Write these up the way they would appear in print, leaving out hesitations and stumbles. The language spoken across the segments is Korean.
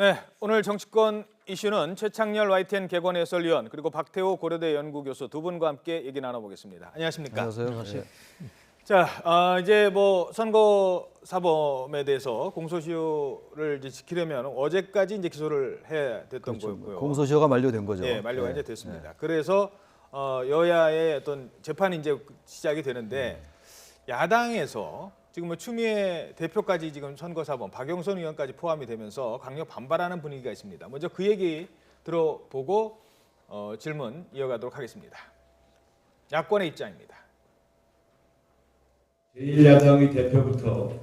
네, 오늘 정치권 이슈는 최창렬 YTN 개관 해설위원 그리고 박태호 고려대 연구교수 두 분과 함께 얘기 나눠보겠습니다. 안녕하십니까? 안녕하세요. 자, 이제 뭐 선거 사범에 대해서 공소시효를 이제 지키려면 어제까지 이제 기소를 해야 됐던 거였고요. 공소시효가 만료된 거죠. 네, 만료가 이제 됐습니다. 그래서 여야의 어떤 재판이 이제 시작이 되는데 야당에서 지금 뭐 추미애 대표까지 지금 선거사범 박영선 의원까지 포함이 되면서 강력 반발하는 분위기가 있습니다. 먼저 그 얘기 들어보고 질문 이어가도록 하겠습니다. 야권의 입장입니다. 제1야당의 대표부터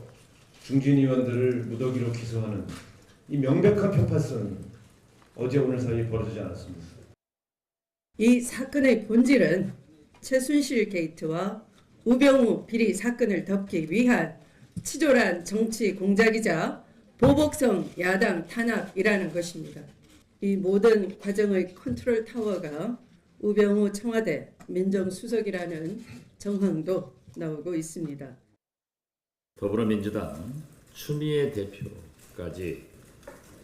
중진 의원들을 무더기로 기소하는 이 명백한 편파성은 어제 오늘 사이에 벌어지지 않았습니다. 이 사건의 본질은 최순실 게이트와 우병우 비리 사건을 덮기 위한 치졸한 정치 공작이자 보복성 야당 탄압이라는 것입니다. 이 모든 과정의 컨트롤 타워가 우병우 청와대 민정수석이라는 정황도 나오고 있습니다. 더불어민주당 추미애 대표까지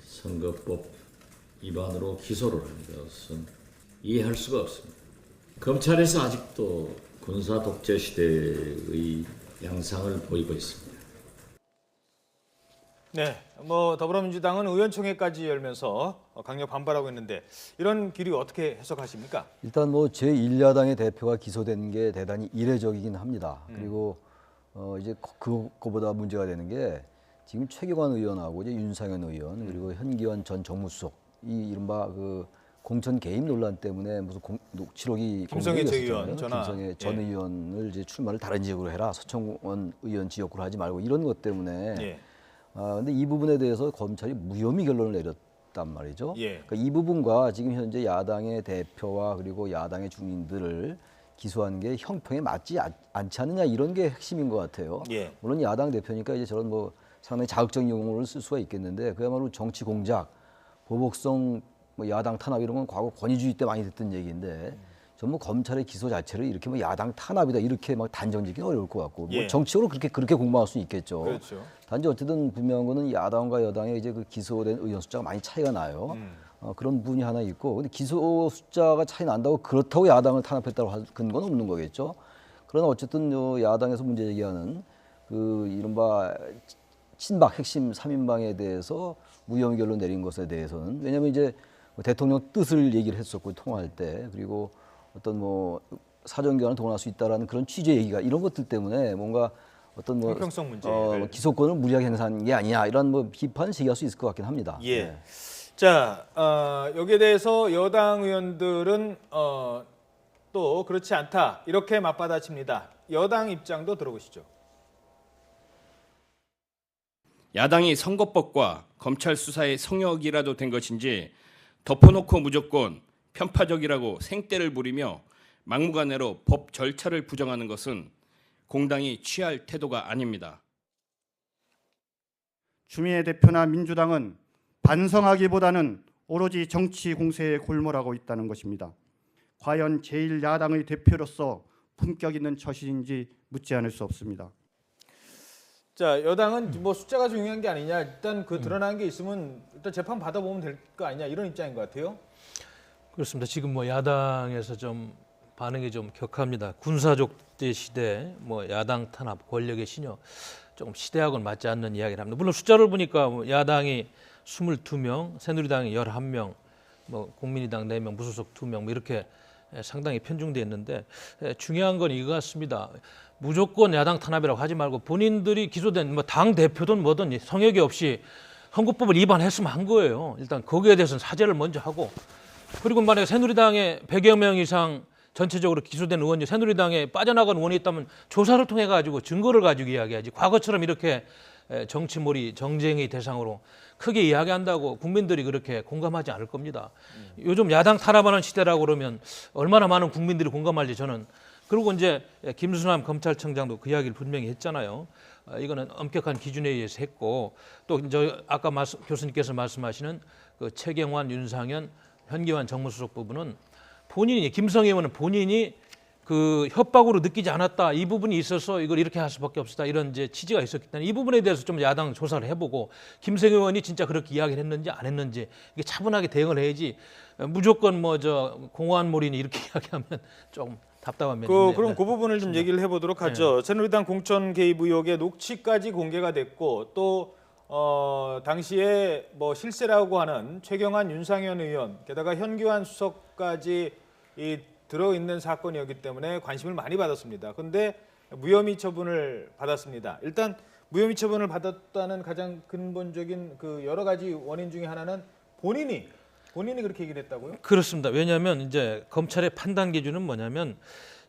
선거법 위반으로 기소를 한 것은 이해할 수가 없습니다. 검찰에서 아직도 군사 독재 시대의 양상을 보이고 있습니다. 네, 뭐 더불어민주당은 의원총회까지 열면서 강력 반발하고 있는데 이런 기류 어떻게 해석하십니까? 일단 뭐 제1야당의 대표가 기소된 게 대단히 이례적이긴 합니다. 그리고 이제 그거보다 문제가 되는 게 지금 최경환 의원하고 이제 윤상현 의원 그리고 현기환 전 정무수석 이 이른바 그 공천 개입 논란 때문에 무슨 녹취록이 김성애 전 공개됐었잖아요. 의원 전화. 김성애 전 의원을 이제 출마를 다른 지역으로 해라. 서청원 의원 지역구로 하지 말고 이런 것 때문에. 예. 근데 이 부분에 대해서 검찰이 무혐의 결론을 내렸단 말이죠. 예. 그러니까 이 부분과 지금 현재 야당의 대표와 그리고 야당의 중인들을 기소하는 게 형평에 맞지 않지 않느냐 이런 게 핵심인 것 같아요. 예. 물론 야당 대표니까 이제 저런 뭐 상당히 자극적인 용어를 쓸 수가 있겠는데 그야말로 정치 공작, 보복성 뭐 야당 탄압 이런 건 과거 권위주의 때 많이 듣던 얘기인데 전부 검찰의 기소 자체를 이렇게 뭐 야당 탄압이다 이렇게 막 단정짓기는 어려울 것 같고 예. 뭐 정치적으로 그렇게 공방할 수 있겠죠. 그렇죠. 단지 어쨌든 분명한 거는 야당과 여당의 이제 그 기소된 의원 숫자가 많이 차이가 나요. 그런 부분이 하나 있고, 근데 기소 숫자가 차이 난다고 그렇다고 야당을 탄압했다고 할 근거는 없는 거겠죠. 그러나 어쨌든 야당에서 문제 제기하는 그 이른바 친박 핵심 3인방에 대해서 무혐의 결론 내린 것에 대해서는 왜냐하면 이제 대통령 뜻을 얘기를 했었고 통화할 때 그리고 어떤 뭐 사정기관을 동원할 수 있다라는 그런 취지의 얘기가 이런 것들 때문에 뭔가 어떤 뭐 형평성 문제를 기소권을 무리하게 행사한 게 아니냐 이런 뭐 비판을 제기할 수 있을 것 같긴 합니다. 예. 네. 자, 여기에 대해서 여당 의원들은 또 그렇지 않다 이렇게 맞받아칩니다. 여당 입장도 들어보시죠. 야당이 선거법과 검찰 수사의 성역이라도 된 것인지 덮어놓고 무조건 편파적이라고 생떼를 부리며 막무가내로 법 절차를 부정하는 것은 공당이 취할 태도가 아닙니다. 추미애 대표나 민주당은 반성하기보다는 오로지 정치 공세에 골몰하고 있다는 것입니다. 과연 제1야당의 대표로서 품격 있는 처신인지 묻지 않을 수 없습니다. 자, 여당은 뭐 숫자가 중요한 게 아니냐. 일단 그 드러난 게 있으면 일단 재판 받아보면 될 거 아니냐 이런 입장인 것 같아요. 그렇습니다. 지금 뭐 야당에서 좀 반응이 좀 격합니다. 군사족제 시대, 뭐 야당 탄압, 권력의 신여, 조금 시대하고는 맞지 않는 이야기를 합니다. 물론 숫자를 보니까 뭐 야당이 22명, 새누리당이 11명, 뭐 국민의당 4명, 무소속 2명 뭐 이렇게 상당히 편중돼 있는데 중요한 건 이거 같습니다. 무조건 야당 탄압이라고 하지 말고 본인들이 기소된 뭐 당 대표든 뭐든 성역이 없이 선거법을 위반했으면 한 거예요. 일단 거기에 대해서는 사죄를 먼저 하고 그리고 만약에 새누리당에 100여 명 이상 전체적으로 기소된 의원이 새누리당에 빠져나간 의원이 있다면 조사를 통해 가지고 증거를 가지고 이야기하지. 과거처럼 이렇게 정치몰이 정쟁의 대상으로 크게 이야기한다고 국민들이 그렇게 공감하지 않을 겁니다. 요즘 야당 탄압하는 시대라고 그러면 얼마나 많은 국민들이 공감할지 저는. 그리고 이제 김수남 검찰청장도 그 이야기를 분명히 했잖아요. 이거는 엄격한 기준에 의해서 했고 또 이제 아까 교수님께서 말씀하시는 그 최경환, 윤상현, 현기환 정무수석 부분은 본인이 김성애 의원은 본인이 그 협박으로 느끼지 않았다 이 부분이 있어서 이걸 이렇게 할 수밖에 없었다 이런 이제 취지가 있었기 때문에 이 부분에 대해서 좀 야당 조사를 해보고 김성애 의원이 진짜 그렇게 이야기를 했는지 안 했는지 이게 차분하게 대응을 해야지 무조건 뭐 저 공화한몰이니 이렇게 이야기하면 좀 답답한 면이 있네요. 그럼 그 부분을 좀 얘기를 해보도록 하죠. 새누리당 공천 개입 의혹의 녹취까지 공개가 됐고 또 당시에 뭐 실세라고 하는 최경환, 윤상현 의원, 게다가 현규환 수석까지 들어있는 사건이었기 때문에 관심을 많이 받았습니다. 그런데 무혐의 처분을 받았습니다. 일단 무혐의 처분을 받았다는 가장 근본적인 그 여러 가지 원인 중에 하나는 본인이 그렇게 얘기를 했다고요? 그렇습니다. 왜냐하면 이제 검찰의 판단 기준은 뭐냐면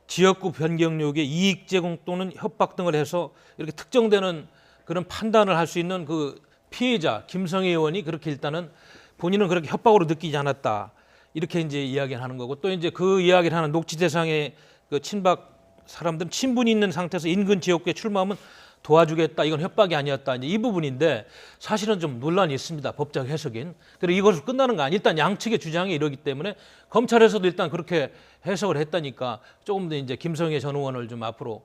지역구 변경 요구에 이익 제공 또는 협박 등을 해서 이렇게 특정되는 그런 판단을 할 수 있는 그 피해자 김성애 의원이 그렇게 일단은 본인은 그렇게 협박으로 느끼지 않았다 이렇게 이제 이야기를 하는 거고 또 이제 그 이야기를 하는 녹취 대상의 그 친박 사람들은 친분이 있는 상태에서 인근 지역구에 출마하면 도와주겠다 이건 협박이 아니었다 이제 이 부분인데 사실은 좀 논란이 있습니다 법적 해석인 그리고 이것으로 끝나는 거 아니 일단 양측의 주장이 이러기 때문에 검찰에서도 일단 그렇게 해석을 했다니까 조금 더 이제 김성애 전 의원을 좀 앞으로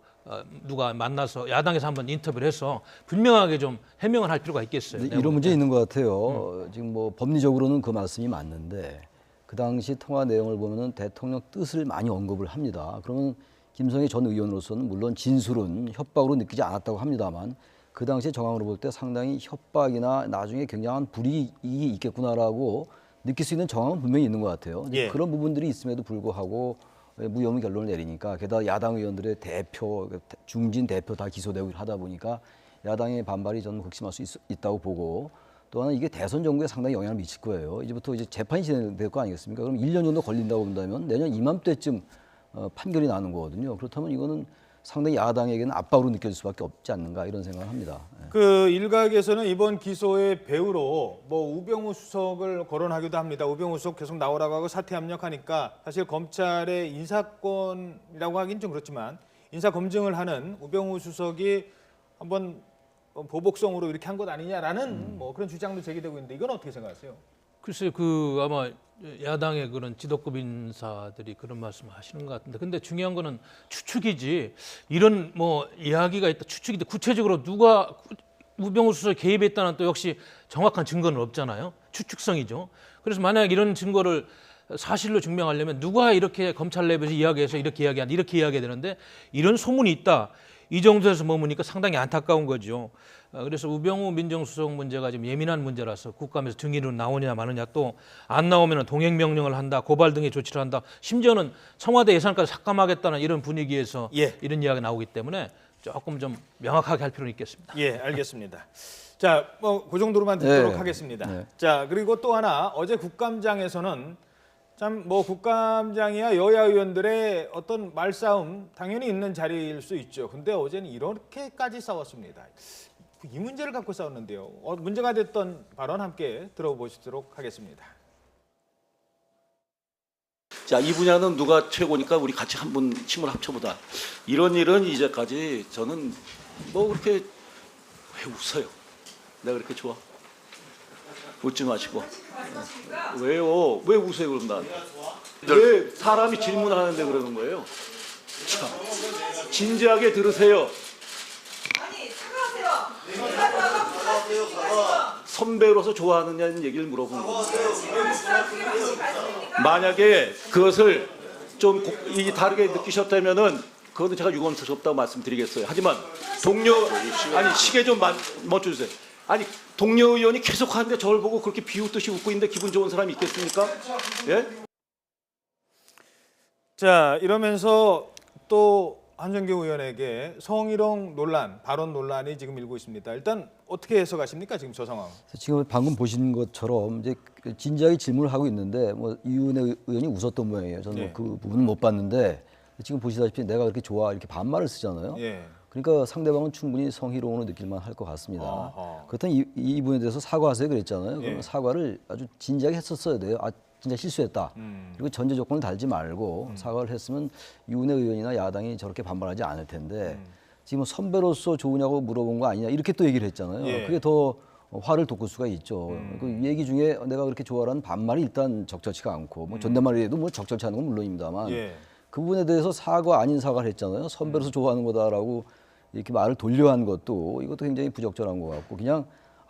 누가 만나서 야당에서 한번 인터뷰를 해서 분명하게 좀 해명을 할 필요가 있겠어요. 이런 문제 있는 것 같아요. 지금 뭐 법리적으로는 그 말씀이 맞는데 그 당시 통화 내용을 보면은 대통령 뜻을 많이 언급을 합니다. 그러면 김성애 전 의원으로서는 물론 진술은 협박으로 느끼지 않았다고 합니다만 그 당시 정황으로 볼 때 상당히 협박이나 나중에 굉장한 불이익이 있겠구나라고 느낄 수 있는 정황은 분명히 있는 것 같아요. 예. 그런 부분들이 있음에도 불구하고 무혐의 결론을 내리니까 게다가 야당 의원들의 대표, 중진 대표 다 기소되고 하다 보니까 야당의 반발이 저는 극심할 수 있다고 보고 또 하나 이게 대선 정부에 상당히 영향을 미칠 거예요. 이제부터 이제 재판이 진행될 거 아니겠습니까? 그럼 1년 정도 걸린다고 본다면 내년 이맘때쯤 판결이 나는 거거든요. 그렇다면 이거는 상당히 야당에게는 압박으로 느껴질 수밖에 없지 않는가 이런 생각을 합니다. 그 일각에서는 이번 기소의 배후로 뭐 우병우 수석을 거론하기도 합니다. 우병우 수석 계속 나오라고 하고 사퇴 압력하니까 사실 검찰의 인사권이라고 하긴 좀 그렇지만 인사 검증을 하는 우병우 수석이 한번 보복성으로 이렇게 한 것 아니냐라는 뭐 그런 주장도 제기되고 있는데 이건 어떻게 생각하세요? 글쎄요, 그 아마 야당의 그런 지도급 인사들이 그런 말씀을 하시는 것 같은데, 근데 중요한 거는 추측이지 이런 뭐 이야기가 있다 추측인데 구체적으로 누가 우병우 수석이 개입했다는 또 역시 정확한 증거는 없잖아요. 추측성이죠. 그래서 만약 이런 증거를 사실로 증명하려면 누가 이렇게 검찰 내부에서 이야기해서 이렇게 이야기한다 이렇게 이야기해야 되는데 이런 소문이 있다. 이 정도에서 머무니까 상당히 안타까운 거죠. 그래서 우병우 민정수석 문제가 지금 예민한 문제라서 국감에서 증인으로 나오느냐 마느냐 또 안 나오면 동행명령을 한다, 고발 등의 조치를 한다. 심지어는 청와대 예산까지 삭감하겠다는 이런 분위기에서 예. 이런 이야기가 나오기 때문에 조금 좀 명확하게 할 필요는 있겠습니다. 예, 알겠습니다. 자, 뭐 그 정도로만 듣도록 네. 하겠습니다. 네. 자, 그리고 또 하나 어제 국감장에서는 참 뭐 국감장이야 여야 의원들의 어떤 말싸움 당연히 있는 자리일 수 있죠. 근데 어제는 이렇게까지 싸웠습니다. 이 문제를 갖고 싸웠는데요. 문제가 됐던 발언 함께 들어보시도록 하겠습니다. 자, 이 분야는 누가 최고니까 우리 같이 한번 힘을 합쳐보자. 이런 일은 이제까지 저는 뭐 그렇게 왜 웃어요? 내가 그렇게 좋아? 웃지 마시고. 왜요? 왜 웃어요 그럼 난? 왜 사람이 질문하는데 그러는 거예요? 자, 진지하게 들으세요. 선배로서 좋아하느냐는 얘기를 물어본 겁니다. 만약에 그것을 좀 다르게 느끼셨다면은 그것은 제가 유감스럽다고 말씀드리겠어요. 하지만 동료 아니 시계 좀 멈춰주세요. 아니 동료 의원이 계속 하는데 저를 보고 그렇게 비웃듯이 웃고 있는데 기분 좋은 사람이 있겠습니까? 예? 자, 이러면서 또 한정규 의원에게 성희롱 논란, 발언 논란이 지금 일고 있습니다. 일단 어떻게 해석하십니까 지금 저 상황? 지금 방금 보신 것처럼 이제 진지하게 질문을 하고 있는데 뭐 이윤혜 의원이 웃었던 모양이에요. 저는 예. 그 부분은 못 봤는데 지금 보시다시피 내가 그렇게 좋아 이렇게 반말을 쓰잖아요. 예. 그러니까 상대방은 충분히 성희롱으로 느낄만 할 것 같습니다. 아하. 그렇다면 이 부분에 대해서 사과하세요 그랬잖아요. 예. 그러면 사과를 아주 진지하게 했었어야 돼요. 아 진짜 실수했다. 그리고 전제 조건을 달지 말고 사과를 했으면 이윤혜 의원이나 야당이 저렇게 반발하지 않을 텐데 지금 선배로서 좋으냐고 물어본 거 아니냐 이렇게 또 얘기를 했잖아요. 예. 그게 더 화를 돋굴 수가 있죠. 그 얘기 중에 내가 그렇게 좋아하는 반말이 일단 적절치가 않고 뭐 존댓말이라도 뭐 적절치 않은 건 물론입니다만 예. 그 부분에 대해서 사과 아닌 사과를 했잖아요. 선배로서 좋아하는 거다라고 이렇게 말을 돌려한 것도 이것도 굉장히 부적절한 것 같고 그냥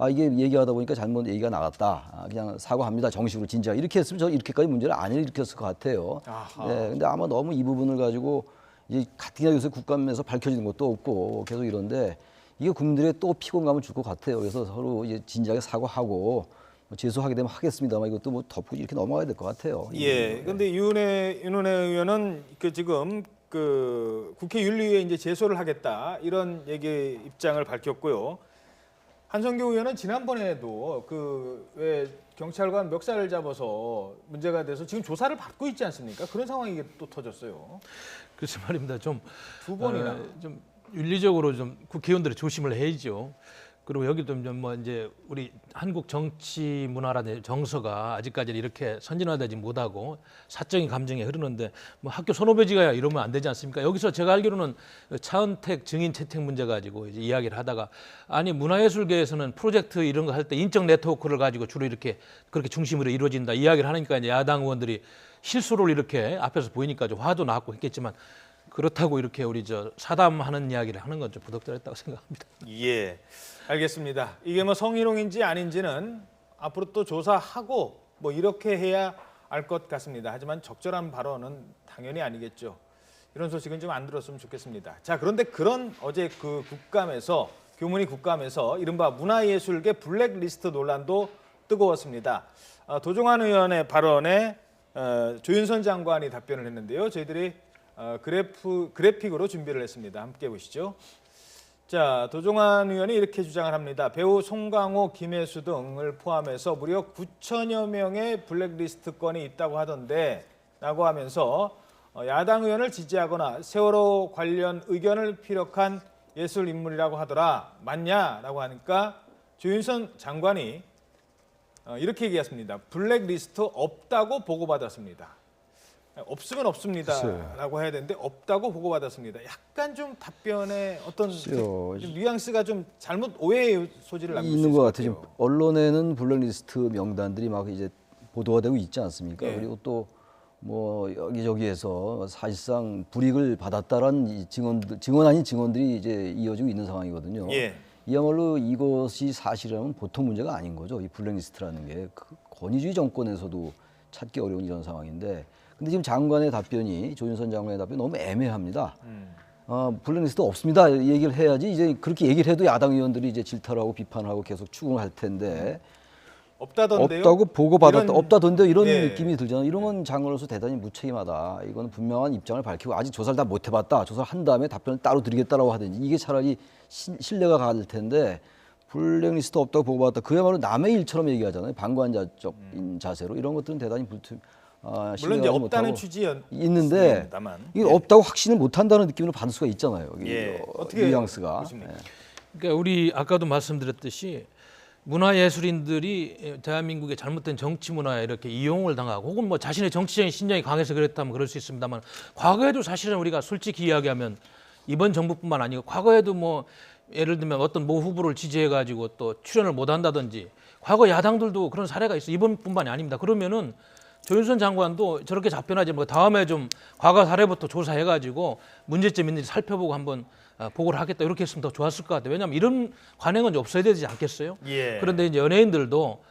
이게 얘기하다 보니까 잘못 얘기가 나갔다. 그냥 사과합니다. 정식으로 진짜 이렇게 했으면 저 이렇게까지 문제를 안 일으켰을 것 같아요. 네, 근데 아마 너무 이 부분을 가지고 이제 가뜩이나 요새 국감에서 밝혀지는 것도 없고 계속 이런데 이게 국민들의 또 피곤감을 줄 것 같아요. 그래서 서로 이제 진지하게 사과하고 뭐 제소하게 되면 하겠습니다만 이것도 뭐 덮고 이렇게 넘어가야 될 것 같아요. 예. 근데 윤은혜 의원은 지금 그 국회 윤리위에 이제 제소를 하겠다 이런 얘기 입장을 밝혔고요. 한성규 의원은 지난번에도 그 왜 경찰관 멱살을 잡아서 문제가 돼서 지금 조사를 받고 있지 않습니까? 그런 상황이 또 터졌어요. 그래서 말입니다. 좀 두 번이나. 좀 윤리적으로 좀 국회의원들이 조심을 해야죠. 그리고 여기도 좀 뭐 이제 우리 한국 정치 문화라든지 정서가 아직까지 이렇게 선진화되지 못하고 사적인 감정이 흐르는데 뭐 학교 선후배지가야 이러면 안 되지 않습니까? 여기서 제가 알기로는 차은택 증인 채택 문제 가지고 이제 이야기를 하다가 아니 문화예술계에서는 프로젝트 이런 거 할 때 인적 네트워크를 가지고 주로 이렇게 그렇게 중심으로 이루어진다 이야기를 하니까 이제 야당 의원들이 실수를 이렇게 앞에서 보이니까 좀 화도 났고 했겠지만 그렇다고 이렇게 우리 저 사담하는 이야기를 하는 건 좀 부적절했다고 생각합니다. 예, 알겠습니다. 이게 뭐 성희롱인지 아닌지는 앞으로 또 조사하고 뭐 이렇게 해야 알 것 같습니다. 하지만 적절한 발언은 당연히 아니겠죠. 이런 소식은 좀 안 들었으면 좋겠습니다. 자, 그런데 그런 어제 그 국감에서 교문위 국감에서 이른바 문화예술계 블랙리스트 논란도 뜨거웠습니다. 도종환 의원의 발언에 조윤선 장관이 답변을 했는데요. 저희들이 그래픽으로 준비를 했습니다. 함께 보시죠. 자, 도종환 의원이 이렇게 주장을 합니다. 배우 송강호, 김혜수 등을 포함해서 무려 9천여 명의 블랙리스트 건이 있다고 하던데 라고 하면서 야당 의원을 지지하거나 세월호 관련 의견을 피력한 예술 인물이라고 하더라. 맞냐라고 하니까 조윤선 장관이 이렇게 얘기했습니다. 블랙리스트 없다고 보고받았습니다. 없으면 없습니다라고 해야 되는데 없다고 보고받았습니다. 약간 좀 답변에 어떤 좀 뉘앙스가 좀 잘못 오해의 소지를 남길 수 있는 있을 것 것 같아요. 같아요. 지금 언론에는 블랙리스트 명단들이 막 이제 보도가 되고 있지 않습니까? 예. 그리고 또 뭐 여기저기에서 사실상 불이익을 받았다라는 이 증언 아닌 증언들이 이제 이어지고 있는 상황이거든요. 예. 이야말로 이것이 사실이라면 보통 문제가 아닌 거죠. 이 블랙리스트라는 게 권위주의 정권에서도 찾기 어려운 이런 상황인데, 근데 지금 장관의 답변이 조윤선 장관의 답변이 너무 애매합니다. 블랙리스트 없습니다 얘기를 해야지 이제 그렇게 얘기를 해도 야당 의원들이 이제 질타하고 비판하고 계속 추궁을 할 텐데. 없다던데요? 없다고 보고받았다. 이런, 없다던데 이런 네. 느낌이 들잖아요. 이런 건 장관으로서 대단히 무책임하다. 이건 분명한 입장을 밝히고 아직 조사를 다 못 해봤다. 조사를 한 다음에 답변을 따로 드리겠다라고 하든지 이게 차라리 신뢰가 갈 텐데 블랙리스트 없다고 보고받았다. 그야말로 남의 일처럼 얘기하잖아요. 방관자적인 자세로 이런 것들은 대단히 물론 이제 없다는 취지였 있는데 이게 없다고 확신을 못한다는 느낌으로 받을 수가 있잖아요. 예. 어떻게 뉘앙스가. 보십니까? 그러니까 우리 아까도 말씀드렸듯이 문화예술인들이 대한민국의 잘못된 정치 문화에 이렇게 이용을 당하고 혹은 뭐 자신의 정치적인 신념이 강해서 그랬다면 그럴 수 있습니다만 과거에도 사실은 우리가 솔직히 이야기하면 이번 정부뿐만 아니고 과거에도 뭐 예를 들면 어떤 모 후보를 지지해가지고 또 출연을 못한다든지 과거 야당들도 그런 사례가 있어. 이번뿐만이 아닙니다. 그러면은 조윤선 장관도 저렇게 답변하지 뭐 다음에 좀 과거 사례부터 조사해가지고 문제점 있는지 살펴보고 한번 보고를 하겠다 이렇게 했으면 더 좋았을 것 같아요. 왜냐하면 이런 관행은 없어야 되지 않겠어요? 예. 그런데 이제 연예인들도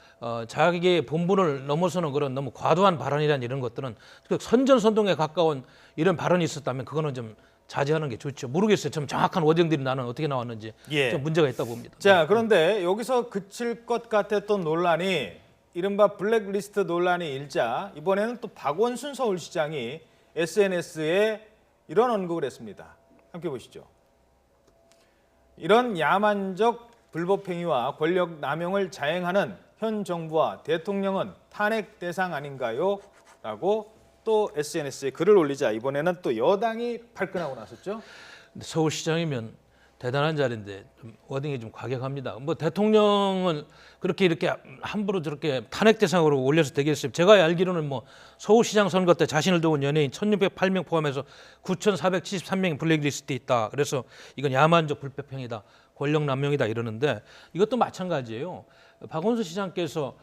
자기의 본분을 넘어서는 그런 너무 과도한 발언이란 이런 것들은 선전선동에 가까운 이런 발언이 있었다면 그거는 좀 자제하는 게 좋죠. 모르겠어요. 좀 정확한 워딩들이 나는 어떻게 나왔는지 예. 좀 문제가 있다고 봅니다. 자, 그런데 여기서 그칠 것 같았던 논란이 이른바 블랙리스트 논란이 일자 이번에는 또 박원순 서울시장이 SNS에 이런 언급을 했습니다. 함께 보시죠. 이런 야만적 불법 행위와 권력 남용을 자행하는 현 정부와 대통령은 탄핵 대상 아닌가요? 라고 또 SNS에 글을 올리자 이번에는 또 여당이 발끈하고 나섰죠. 서울시장이면 대단한 자리인데 좀 워딩이 좀 과격합니다. 뭐 대통령은 그렇게 이렇게 함부로 저렇게 탄핵 대상으로 올려서 되겠어요. 제가 알기로는 뭐 서울시장 선거 때 자신을 도운 연예인 1,608명 포함해서 9,473명이 블랙리스트에 있다. 그래서 이건 야만적 불법 행위다, 권력 남용이다 이러는데 이것도 마찬가지예요. 박원순 시장께서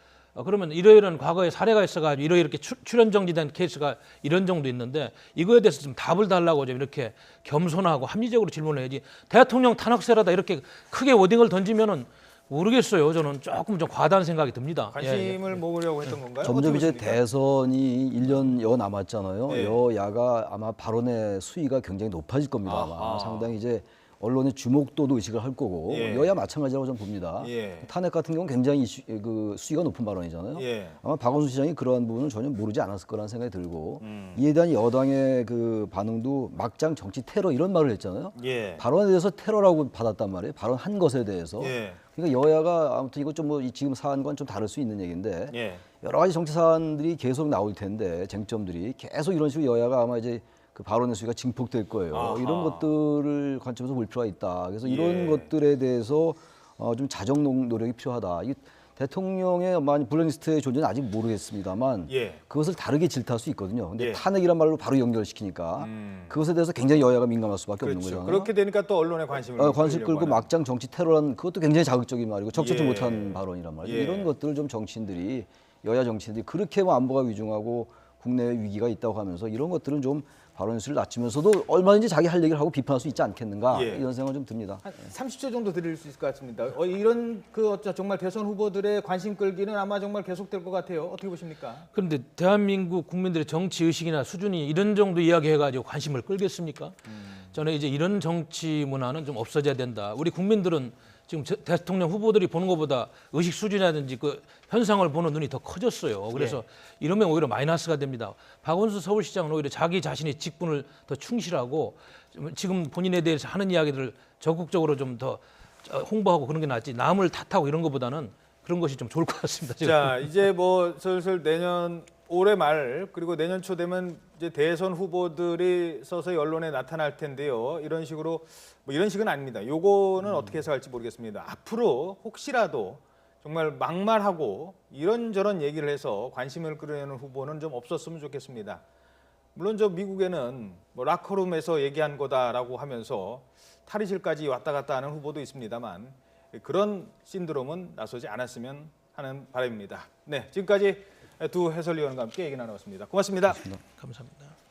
그러면 이러이러한 과거에 사례가 있어가지고 이렇게 출연 정지된 케이스가 이런 정도 있는데 이거에 대해서 좀 답을 달라고 좀 이렇게 겸손하고 합리적으로 질문을 해야지 대통령 탄핵세라다 이렇게 크게 워딩을 던지면은 모르겠어요. 저는 조금 좀 과다한 생각이 듭니다. 관심을 모으려고 했던 건가요? 점점 이제 어떻게 보십니까? 대선이 1년여 남았잖아요. 예. 여야가 아마 발언의 수위가 굉장히 높아질 겁니다. 아마 아하. 상당히 이제 언론의 주목도도 의식을 할 거고 예. 여야 마찬가지라고 저는 봅니다. 예. 탄핵 같은 경우는 굉장히 그 수위가 높은 발언이잖아요. 예. 아마 박원순 시장이 그러한 부분은 전혀 모르지 않았을 거라는 생각이 들고 이에 대한 여당의 그 반응도 막장 정치 테러 이런 말을 했잖아요. 예. 발언에 대해서 테러라고 받았단 말이에요. 발언한 것에 대해서. 예. 그러니까 여야가 아무튼 이거 좀 뭐 지금 사안과는 좀 다를 수 있는 얘기인데 예. 여러 가지 정치 사안들이 계속 나올 텐데 쟁점들이 계속 이런 식으로 여야가 아마 이제 그 발언의 수위가 증폭될 거예요. 아하. 이런 것들을 관점에서 볼 필요가 있다. 그래서 이런 예. 것들에 대해서 좀 자정 노력이 필요하다. 이 대통령의 만약 블랙리스트의 존재는 아직 모르겠습니다만 예. 그것을 다르게 질타할 수 있거든요. 근데 예. 탄핵이란 말로 바로 연결시키니까 그것에 대해서 굉장히 여야가 민감할 수밖에 없는 그렇죠. 거잖아요. 그렇게 되니까 또 언론의 관심을 관심 끌려고 끌고 하는. 막장 정치 테러란 그것도 굉장히 자극적인 말이고 적절치 예. 못한 발언이란 말이죠. 예. 이런 것들을 좀 정치인들이 여야 정치인들이 그렇게 뭐 안보가 위중하고 국내에 위기가 있다고 하면서 이런 것들은 좀 발언 수를 낮추면서도 얼마든지 자기 할 얘기를 하고 비판할 수 있지 않겠는가 예. 이런 생각은 좀 듭니다. 한 30초 정도 드릴 수 있을 것 같습니다. 이런 정말 대선 후보들의 관심 끌기는 아마 정말 계속될 것 같아요. 어떻게 보십니까? 그런데 대한민국 국민들의 정치 의식이나 수준이 이런 정도 이야기해가지고 관심을 끌겠습니까? 저는 이제 이런 정치 문화는 좀 없어져야 된다. 우리 국민들은 지금 대통령 후보들이 보는 것보다 의식 수준이라든지 그 현상을 보는 눈이 더 커졌어요. 그래서 이러면 오히려 마이너스가 됩니다. 박원순 서울시장은 오히려 자기 자신의 직분을 더 충실하고 지금 본인에 대해서 하는 이야기들을 적극적으로 좀 더 홍보하고 그런 게 낫지 남을 탓하고 이런 것보다는 그런 것이 좀 좋을 것 같습니다. 자, 이제 뭐 슬슬 내년 올해 말 그리고 내년 초 되면 이제 대선 후보들이 서서히 언론에 나타날 텐데요. 이런 식으로 뭐 이런 식은 아닙니다. 요거는 어떻게 해석할지 모르겠습니다. 앞으로 혹시라도 정말 막말하고 이런저런 얘기를 해서 관심을 끌어내는 후보는 좀 없었으면 좋겠습니다. 물론 저 미국에는 뭐 라커룸에서 얘기한 거다라고 하면서 탈의실까지 왔다 갔다 하는 후보도 있습니다만 그런 신드롬은 나서지 않았으면 하는 바람입니다. 네, 지금까지 두 해설위원과 함께 얘기 나눠봤습니다. 고맙습니다. 감사합니다.